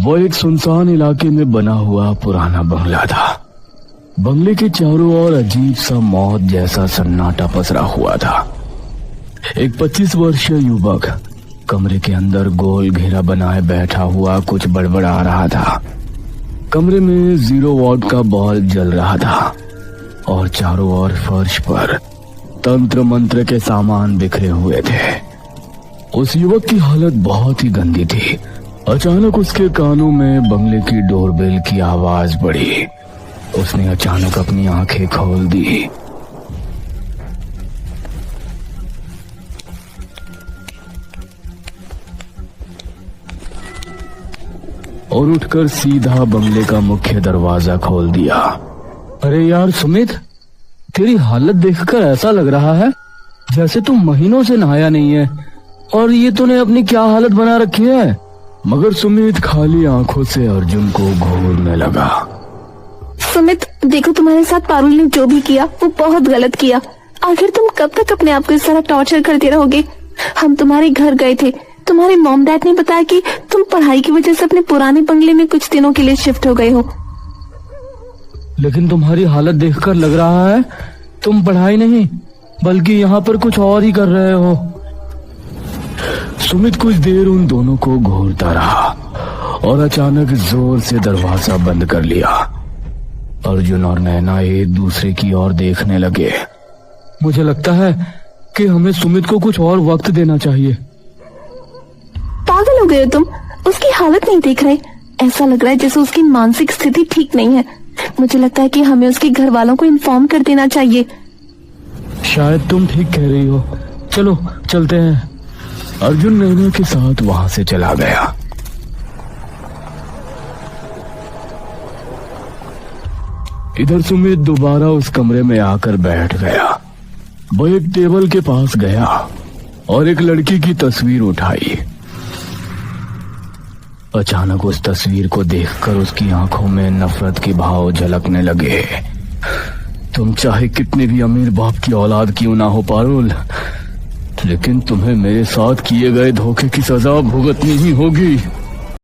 वो एक सुनसान इलाके में बना हुआ पुराना बंगला था। बंगले के चारों ओर अजीब सा मौत जैसा सन्नाटा पसरा हुआ था। एक 25 वर्षीय युवक कमरे के अंदर गोल घेरा बनाए बैठा हुआ कुछ बड़बड़ा रहा था। कमरे में 0 वॉट का बल्ब जल रहा था और चारों ओर फर्श पर तंत्र मंत्र के सामान बिखरे हुए थे। उस युवक की हालत बहुत ही गंदी थी। अचानक उसके कानों में बंगले की डोरबेल की आवाज बढ़ी। उसने अचानक अपनी आंखें खोल दी। और उठकर सीधा बंगले का मुख्य दरवाजा खोल दिया। अरे यार सुमित, तेरी हालत देखकर ऐसा लग रहा है जैसे तुम महीनों से नहाया नहीं है। और ये तूने अपनी क्या हालत बना रखी है? मगर सुमित खाली आंखों से अर्जुन को घूरने लगा। सुमित देखो, तुम्हारे साथ पारुल ने जो भी किया वो बहुत गलत किया। आखिर तुम कब तक अपने आप को इस तरह टॉर्चर करते रहोगे? हम तुम्हारे घर गए थे, तुम्हारे मॉम डैड ने बताया कि तुम पढ़ाई की वजह से अपने पुराने बंगले में कुछ दिनों के लिए शिफ्ट हो गए हो। लेकिन तुम्हारी हालत देखकर लग रहा है तुम पढ़ाई नहीं बल्कि यहाँ पर कुछ और ही कर रहे हो। सुमित कुछ देर उन दोनों को घूरता रहा और अचानक जोर से दरवाजा बंद कर लिया। अर्जुन और नैना एक दूसरे की ओर देखने लगे। मुझे लगता है कि हमें सुमित को कुछ और वक्त देना चाहिए। पागल हो गए हो तुम? उसकी हालत नहीं देख रहे? ऐसा लग रहा है जैसे उसकी मानसिक स्थिति ठीक नहीं है। मुझे लगता है कि हमें उसके घर वालों को इन्फॉर्म कर देना चाहिए। शायद तुम ठीक कह रही हो, चलो चलते हैं। अर्जुन नैना के साथ वहां से चला गया। इधर सुमित दोबारा उस कमरे में आकर बैठ गया। वो एक टेबल के पास गया और एक लड़की की तस्वीर उठाई। अचानक उस तस्वीर को देखकर उसकी आंखों में नफरत के भाव झलकने लगे। तुम चाहे कितने भी अमीर बाप की औलाद क्यों ना हो पारुल, लेकिन तुम्हें मेरे साथ किए गए धोखे की सजा भुगतनी ही होगी।